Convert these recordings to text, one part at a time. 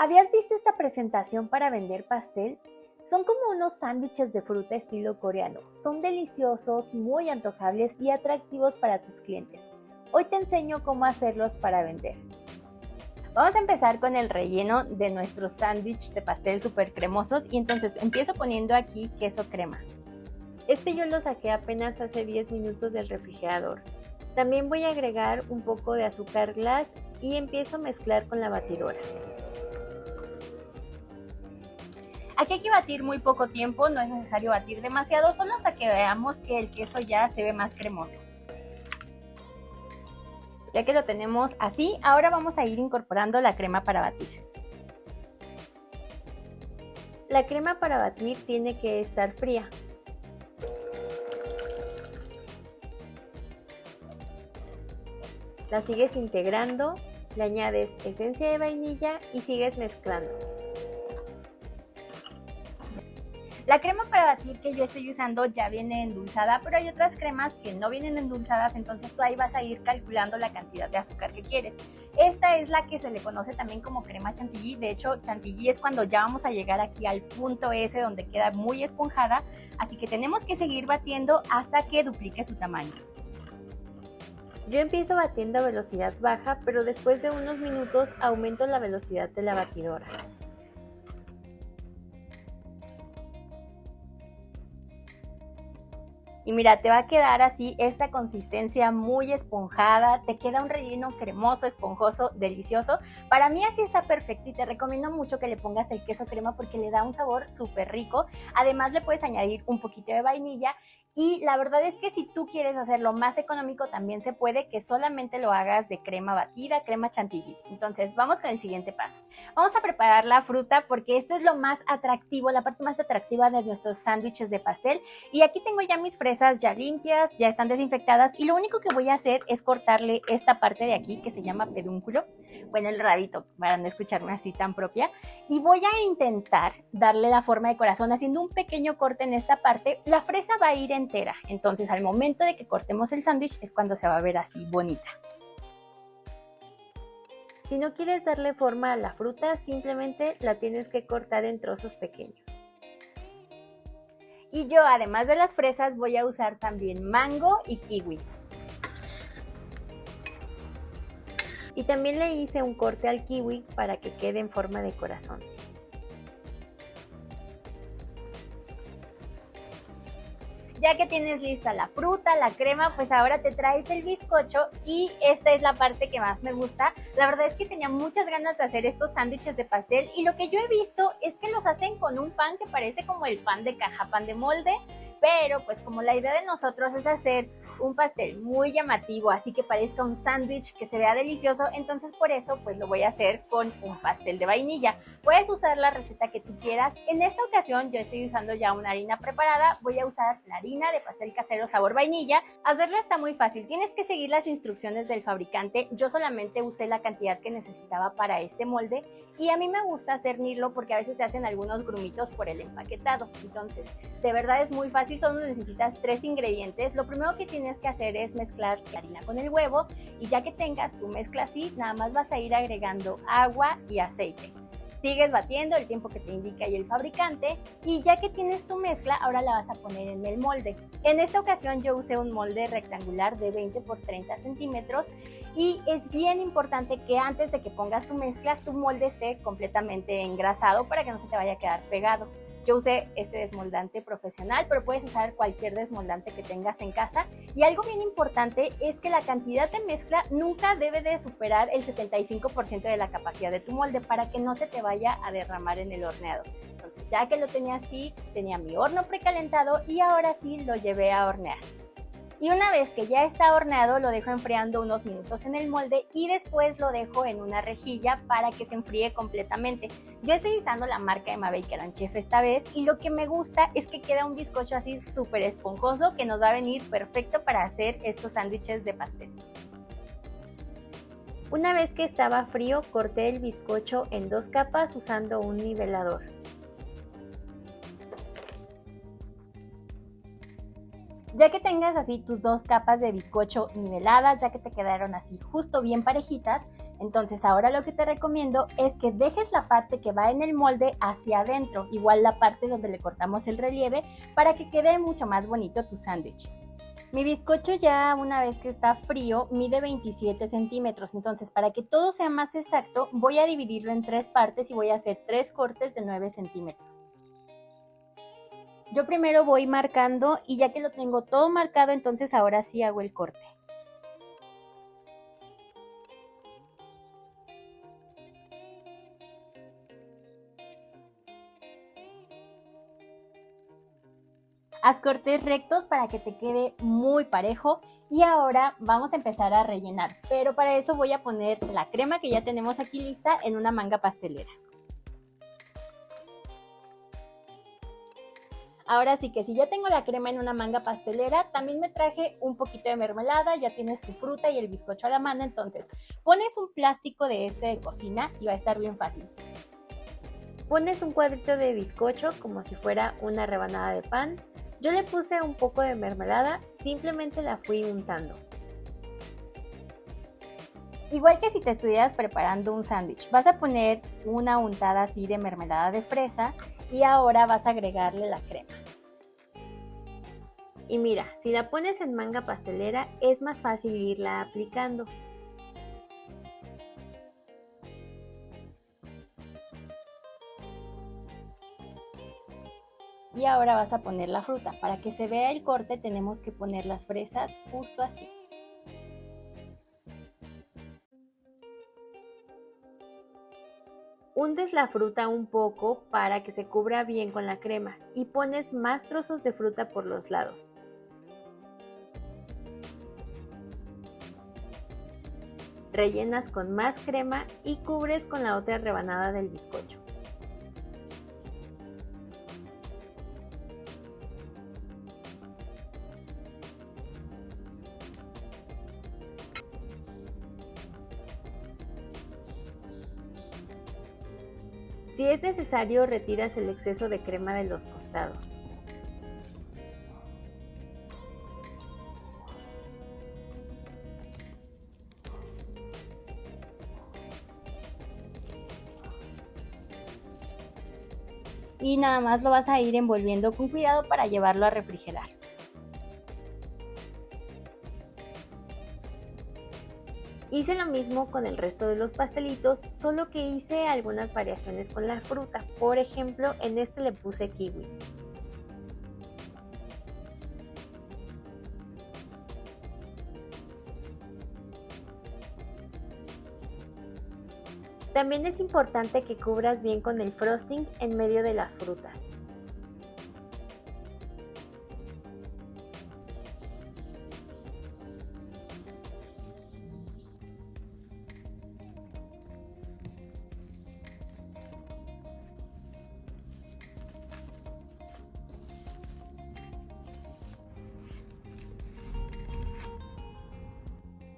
¿Habías visto esta presentación para vender pastel? Son como unos sándwiches de fruta estilo coreano. Son deliciosos, muy antojables y atractivos para tus clientes. Hoy te enseño cómo hacerlos para vender. Vamos a empezar con el relleno de nuestros sándwiches de pastel súper cremosos y entonces empiezo poniendo aquí queso crema. Este yo lo saqué apenas hace 10 minutos del refrigerador. También voy a agregar un poco de azúcar glass y empiezo a mezclar con la batidora. Aquí hay que batir muy poco tiempo, no es necesario batir demasiado, solo hasta que veamos que el queso ya se ve más cremoso. Ya que lo tenemos así, ahora vamos a ir incorporando la crema para batir. La crema para batir tiene que estar fría. La sigues integrando, le añades esencia de vainilla y sigues mezclando. La crema para batir que yo estoy usando ya viene endulzada, pero hay otras cremas que no vienen endulzadas, entonces tú ahí vas a ir calculando la cantidad de azúcar que quieres. Esta es la que se le conoce también como crema chantilly. De hecho, chantilly es cuando ya vamos a llegar aquí al punto ese donde queda muy esponjada, así que tenemos que seguir batiendo hasta que duplique su tamaño. Yo empiezo batiendo a velocidad baja, pero después de unos minutos aumento la velocidad de la batidora. Y mira, te va a quedar así esta consistencia muy esponjada, te queda un relleno cremoso, esponjoso, delicioso. Para mí así está perfecto y te recomiendo mucho que le pongas el queso crema porque le da un sabor súper rico. Además le puedes añadir un poquito de vainilla. Y la verdad es que si tú quieres hacerlo más económico también se puede, que solamente lo hagas de crema batida, crema chantilly. Entonces vamos con el siguiente paso. Vamos a preparar la fruta porque esto es lo más atractivo, la parte más atractiva de nuestros sándwiches de pastel. Y aquí tengo ya mis fresas ya limpias, ya están desinfectadas y lo único que voy a hacer es cortarle esta parte de aquí que se llama pedúnculo. Bueno, el rabito, para no escucharme así tan propia. Y voy a intentar darle la forma de corazón haciendo un pequeño corte en esta parte. La fresa va a ir entera, entonces al momento de que cortemos el sándwich es cuando se va a ver así bonita. Si no quieres darle forma a la fruta, simplemente la tienes que cortar en trozos pequeños. Y yo, además de las fresas, voy a usar también mango y kiwi. Y también le hice un corte al kiwi para que quede en forma de corazón. Ya que tienes lista la fruta, la crema, pues ahora te traes el bizcocho y esta es la parte que más me gusta. La verdad es que tenía muchas ganas de hacer estos sándwiches de pastel y lo que yo he visto es que los hacen con un pan que parece como el pan de caja, pan de molde, pero pues como la idea de nosotros es hacer un pastel muy llamativo, así que parezca un sándwich que se vea delicioso, entonces por eso pues lo voy a hacer con un pastel de vainilla. Puedes usar la receta que tú quieras. En esta ocasión yo estoy usando ya una harina preparada, voy a usar la harina de pastel casero sabor vainilla. Hacerlo está muy fácil, tienes que seguir las instrucciones del fabricante. Yo solamente usé la cantidad que necesitaba para este molde y a mí me gusta hacer nirlo porque a veces se hacen algunos grumitos por el empaquetado. Entonces, de verdad es muy fácil, solo necesitas 3 ingredientes. Lo primero que tienes que hacer es mezclar la harina con el huevo y ya que tengas tu mezcla así, nada más vas a ir agregando agua y aceite. Sigues batiendo el tiempo que te indica ahí el fabricante y ya que tienes tu mezcla, ahora la vas a poner en el molde. En esta ocasión yo usé un molde rectangular de 20 por 30 centímetros y es bien importante que antes de que pongas tu mezcla, tu molde esté completamente engrasado para que no se te vaya a quedar pegado. Yo usé este desmoldante profesional, pero puedes usar cualquier desmoldante que tengas en casa. Y algo bien importante es que la cantidad de mezcla nunca debe de superar el 75% de la capacidad de tu molde para que no se te vaya a derramar en el horneado. Entonces, ya que lo tenía así, tenía mi horno precalentado y ahora sí lo llevé a hornear. Y una vez que ya está horneado, lo dejo enfriando unos minutos en el molde y después lo dejo en una rejilla para que se enfríe completamente. Yo estoy usando la marca Emma Baker & Chef esta vez y lo que me gusta es que queda un bizcocho así súper esponjoso que nos va a venir perfecto para hacer estos sándwiches de pastel. Una vez que estaba frío, corté el bizcocho en 2 capas usando un nivelador. Ya que tengas así tus 2 capas de bizcocho niveladas, ya que te quedaron así justo bien parejitas, Entonces ahora lo que te recomiendo es que dejes la parte que va en el molde hacia adentro, igual la parte donde le cortamos el relieve, para que quede mucho más bonito tu sándwich. Mi bizcocho ya una vez que está frío mide 27 centímetros, entonces para que todo sea más exacto voy a dividirlo en 3 partes y voy a hacer 3 cortes de 9 centímetros. Yo primero voy marcando y ya que lo tengo todo marcado, entonces ahora sí hago el corte. Haz cortes rectos para que te quede muy parejo y ahora vamos a empezar a rellenar, pero para eso voy a poner la crema que ya tenemos aquí lista en una manga pastelera. Ahora sí que si ya tengo la crema en una manga pastelera, también me traje un poquito de mermelada, ya tienes tu fruta y el bizcocho a la mano, entonces pones un plástico de este de cocina y va a estar bien fácil. Pones un cuadrito de bizcocho como si fuera una rebanada de pan. Yo le puse un poco de mermelada, simplemente la fui untando. Igual que si te estuvieras preparando un sándwich, vas a poner una untada así de mermelada de fresa y ahora vas a agregarle la crema. Y mira, si la pones en manga pastelera es más fácil irla aplicando. Y ahora vas a poner la fruta. Para que se vea el corte tenemos que poner las fresas justo así. Hundes la fruta un poco para que se cubra bien con la crema y pones más trozos de fruta por los lados. Rellenas con más crema y cubres con la otra rebanada del bizcocho. Si es necesario, retiras el exceso de crema de los costados. Y nada más lo vas a ir envolviendo con cuidado para llevarlo a refrigerar. Hice lo mismo con el resto de los pastelitos, solo que hice algunas variaciones con la fruta. Por ejemplo, en este le puse kiwi. También es importante que cubras bien con el frosting en medio de las frutas.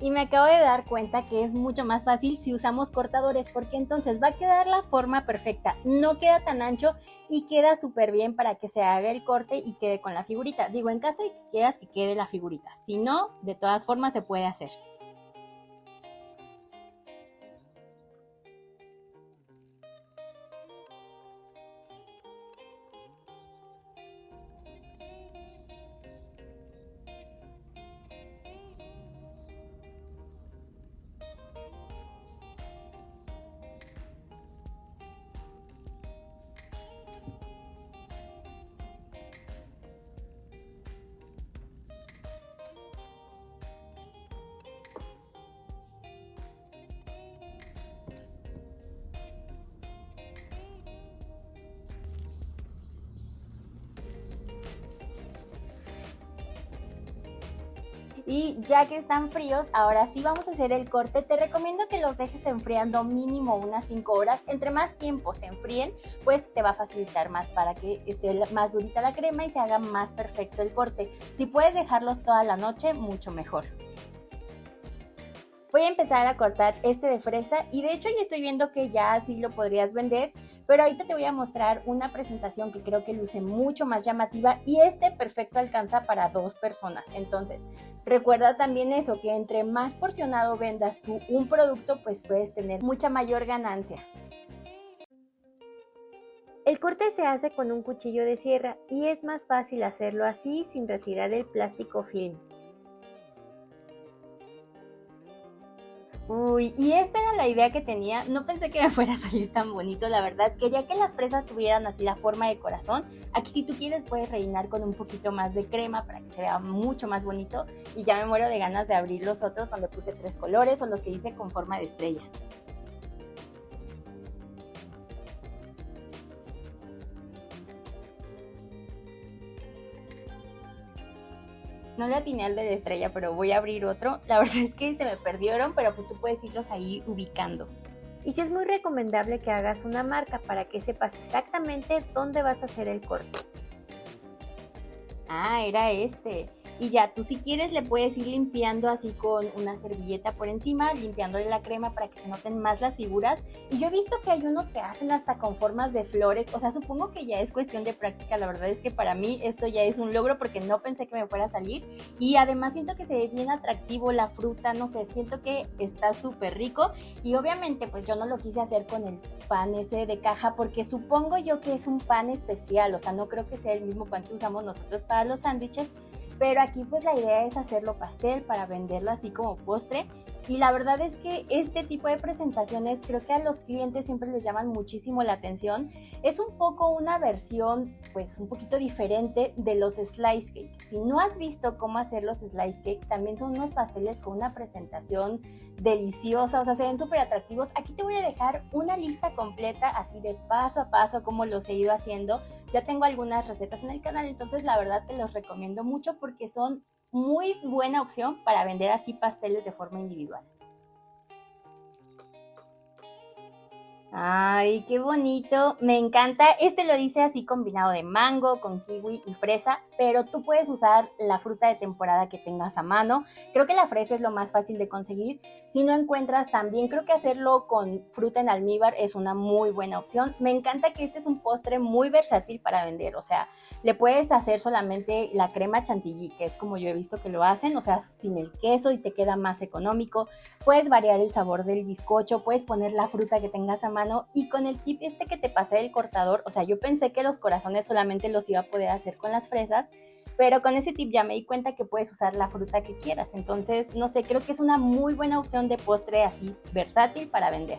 Y me acabo de dar cuenta que es mucho más fácil si usamos cortadores, porque entonces va a quedar la forma perfecta, no queda tan ancho y queda súper bien para que se haga el corte y quede con la figurita. Digo, en caso de que quieras que quede la figurita, si no, de todas formas se puede hacer. Y ya que están fríos, ahora sí vamos a hacer el corte. Te recomiendo que los dejes enfriando mínimo unas 5 horas. Entre más tiempo se enfríen, pues te va a facilitar más para que esté más durita la crema y se haga más perfecto el corte. Si puedes dejarlos toda la noche, mucho mejor. Voy a empezar a cortar este de fresa y de hecho yo estoy viendo que ya sí lo podrías vender, pero ahorita te voy a mostrar una presentación que creo que luce mucho más llamativa y este perfecto alcanza para 2 personas. Entonces, Recuerda también eso, que entre más porcionado vendas tú un producto, pues puedes tener mucha mayor ganancia. El corte se hace con un cuchillo de sierra y es más fácil hacerlo así sin retirar el plástico film. Uy, y esta era la idea que tenía. No pensé que me fuera a salir tan bonito, la verdad. Quería que las fresas tuvieran así la forma de corazón. Aquí si tú quieres puedes rellenar con un poquito más de crema para que se vea mucho más bonito. Y ya me muero de ganas de abrir los otros donde puse 3 colores o los que hice con forma de estrella. No le atiné al de la estrella, pero voy a abrir otro. La verdad es que se me perdieron, pero pues tú puedes irlos ahí ubicando. Y sí es muy recomendable que hagas una marca para que sepas exactamente dónde vas a hacer el corte. Ah, era este. Y ya, tú si quieres le puedes ir limpiando así con una servilleta por encima, limpiándole la crema para que se noten más las figuras. Y yo he visto que hay unos que hacen hasta con formas de flores, o sea, supongo que ya es cuestión de práctica. La verdad es que para mí esto ya es un logro porque no pensé que me fuera a salir. Y además siento que se ve bien atractivo la fruta, no sé, siento que está súper rico. Y obviamente pues yo no lo quise hacer con el pan ese de caja porque supongo yo que es un pan especial, o sea, no creo que sea el mismo pan que usamos nosotros para los sándwiches. Pero aquí pues la idea es hacerlo pastel para venderlo así como postre. Y la verdad es que este tipo de presentaciones creo que a los clientes siempre les llaman muchísimo la atención. Es un poco una versión pues un poquito diferente de los slice cake. Si no has visto cómo hacer los slice cake, también son unos pasteles con una presentación deliciosa, o sea, se ven súper atractivos. Aquí te voy a dejar una lista completa así de paso a paso cómo los he ido haciendo. Ya tengo algunas recetas en el canal, entonces la verdad te los recomiendo mucho porque son muy buena opción para vender así pasteles de forma individual. Ay, qué bonito, me encanta. Este lo hice así combinado de mango con kiwi y fresa, pero tú puedes usar la fruta de temporada que tengas a mano. Creo que la fresa es lo más fácil de conseguir. Si no encuentras también, creo que hacerlo con fruta en almíbar es una muy buena opción. Me encanta que este es un postre muy versátil para vender, o sea, le puedes hacer solamente la crema chantilly, que es como yo he visto que lo hacen, o sea, sin el queso y te queda más económico. Puedes variar el sabor del bizcocho, puedes poner la fruta que tengas a mano. Y con el tip este que te pasé del cortador, o sea, yo pensé que los corazones solamente los iba a poder hacer con las fresas, pero con ese tip ya me di cuenta que puedes usar la fruta que quieras. Entonces, no sé, creo que es una muy buena opción de postre así versátil para vender.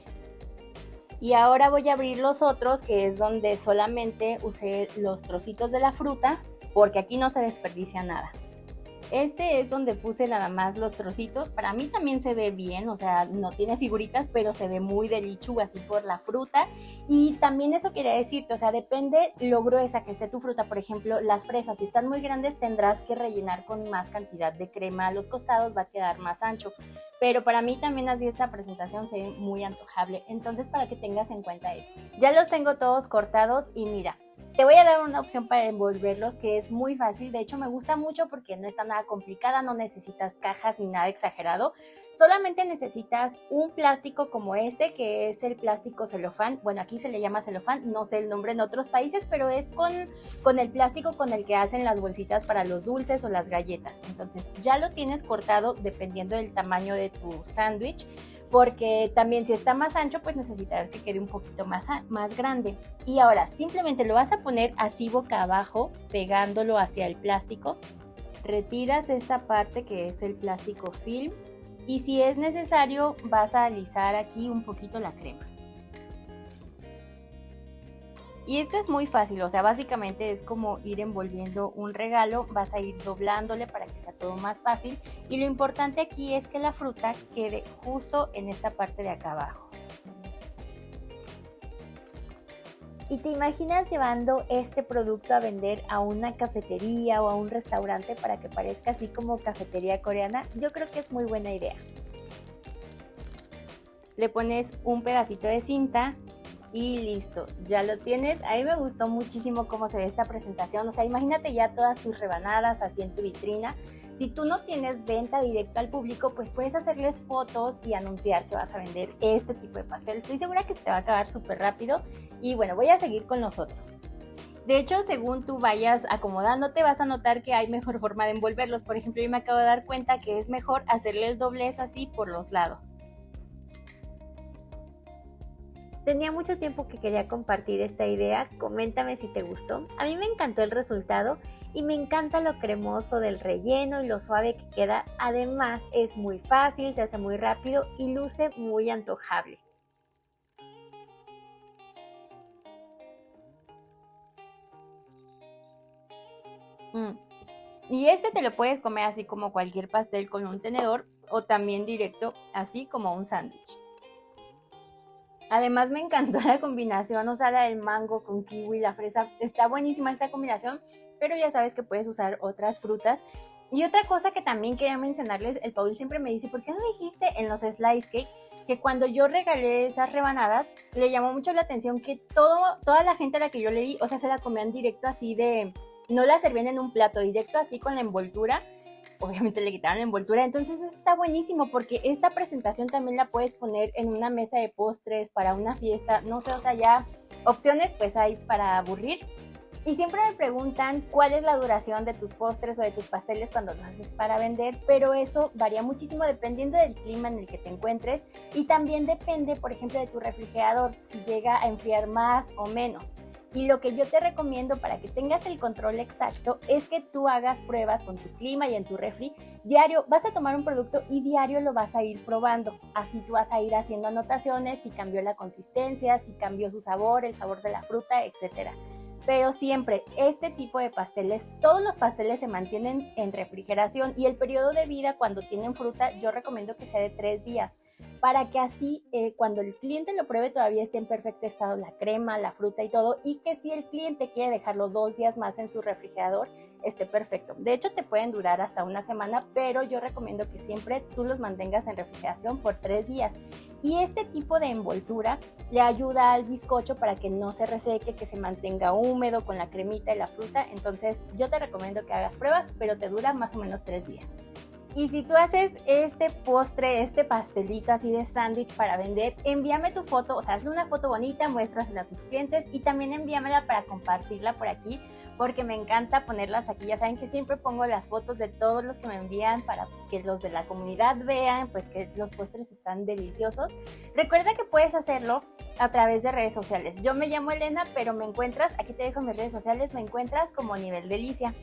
Y ahora voy a abrir los otros, que es donde solamente usé los trocitos de la fruta, porque aquí no se desperdicia nada. Este es donde puse nada más los trocitos. Para mí también se ve bien, o sea, no tiene figuritas, pero se ve muy de lichu así por la fruta. Y también eso quería decirte, o sea, depende lo gruesa que esté tu fruta. Por ejemplo, las fresas, si están muy grandes tendrás que rellenar con más cantidad de crema a los costados, va a quedar más ancho. Pero para mí también así esta presentación se ve muy antojable. Entonces, para que tengas en cuenta eso. Ya los tengo todos cortados y mira, te voy a dar una opción para envolverlos que es muy fácil. De hecho, me gusta mucho porque no está nada complicada, no necesitas cajas ni nada exagerado. Solamente necesitas un plástico como este, que es el plástico celofán. Bueno, aquí se le llama celofán, no sé el nombre en otros países, pero es con el plástico con el que hacen las bolsitas para los dulces o las galletas. Entonces, ya lo tienes cortado dependiendo del tamaño de tu sándwich, porque también si está más ancho, pues necesitarás que quede un poquito más grande. Y ahora simplemente lo vas a poner así boca abajo, pegándolo hacia el plástico. Retiras esta parte que es el plástico film y si es necesario vas a alisar aquí un poquito la crema. Y esto es muy fácil, o sea, básicamente es como ir envolviendo un regalo, vas a ir doblándole para que sea todo más fácil y lo importante aquí es que la fruta quede justo en esta parte de acá abajo. ¿Y te imaginas llevando este producto a vender a una cafetería o a un restaurante para que parezca así como cafetería coreana? Yo creo que es muy buena idea. Le pones un pedacito de cinta y listo, ya lo tienes. A mí me gustó muchísimo cómo se ve esta presentación, o sea, imagínate ya todas tus rebanadas así en tu vitrina. Si tú no tienes venta directa al público, pues puedes hacerles fotos y anunciar que vas a vender este tipo de pastel. Estoy segura que se te va a acabar súper rápido y bueno, voy a seguir con los otros. De hecho, según tú vayas acomodándote, vas a notar que hay mejor forma de envolverlos. Por ejemplo, yo me acabo de dar cuenta que es mejor hacerle el doblez así por los lados. Tenía mucho tiempo que quería compartir esta idea, coméntame si te gustó. A mí me encantó el resultado y me encanta lo cremoso del relleno y lo suave que queda. Además es muy fácil, se hace muy rápido y luce muy antojable. Y este te lo puedes comer así como cualquier pastel con un tenedor o también directo, así como un sándwich. Además me encantó la combinación, o sea, la del mango con kiwi, la fresa. Está buenísima esta combinación, pero ya sabes que puedes usar otras frutas. Y otra cosa que también quería mencionarles, el Paul siempre me dice, ¿por qué no dijiste en los slice cake que cuando yo regalé esas rebanadas, le llamó mucho la atención que toda la gente a la que yo le di, o sea, se la comían directo así no la servían en un plato, directo así con la envoltura? Obviamente le quitaron la envoltura, entonces eso está buenísimo porque esta presentación también la puedes poner en una mesa de postres para una fiesta, no sé, o sea, ya opciones pues hay para aburrir. Y siempre me preguntan cuál es la duración de tus postres o de tus pasteles cuando los haces para vender, pero eso varía muchísimo dependiendo del clima en el que te encuentres y también depende, por ejemplo, de tu refrigerador, si llega a enfriar más o menos. Y lo que yo te recomiendo para que tengas el control exacto es que tú hagas pruebas con tu clima y en tu refri. Diario vas a tomar un producto y diario lo vas a ir probando. Así tú vas a ir haciendo anotaciones si cambió la consistencia, si cambió su sabor, el sabor de la fruta, etcétera. Pero siempre, este tipo de pasteles, todos los pasteles se mantienen en refrigeración y el periodo de vida cuando tienen fruta yo recomiendo que sea de 3 días para que así cuando el cliente lo pruebe todavía esté en perfecto estado la crema, la fruta y todo, y que si el cliente quiere dejarlo 2 días más en su refrigerador, esté perfecto. De hecho, te pueden durar hasta una semana, pero yo recomiendo que siempre tú los mantengas en refrigeración por 3 días. Y este tipo de envoltura le ayuda al bizcocho para que no se reseque, que se mantenga húmedo con la cremita y la fruta. Entonces, yo te recomiendo que hagas pruebas, pero te dura más o menos 3 días. Y si tú haces este postre, este pastelito así de sándwich para vender, envíame tu foto, o sea, hazle una foto bonita, muéstrasela a tus clientes y también envíamela para compartirla por aquí, porque me encanta ponerlas aquí. Ya saben que siempre pongo las fotos de todos los que me envían para que los de la comunidad vean, pues que los postres están deliciosos. Recuerda que puedes hacerlo a través de redes sociales. Yo me llamo Elena, pero me encuentras, aquí te dejo mis redes sociales, me encuentras como Nivel Delicia.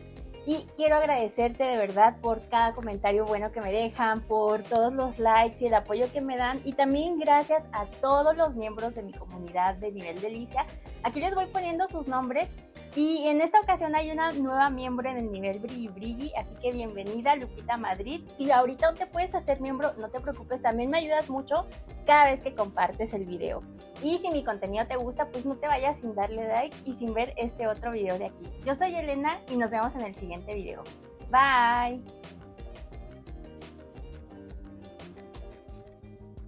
Y quiero agradecerte de verdad por cada comentario bueno que me dejan, por todos los likes y el apoyo que me dan. Y también gracias a todos los miembros de mi comunidad de Nivel Delicia. Aquí les voy poniendo sus nombres. Y en esta ocasión hay una nueva miembro en el nivel Brilli Brilli, así que bienvenida Lupita Madrid. Si ahorita no te puedes hacer miembro, no te preocupes, también me ayudas mucho cada vez que compartes el video. Y si mi contenido te gusta, pues no te vayas sin darle like y sin ver este otro video de aquí. Yo soy Elena y nos vemos en el siguiente video. Bye.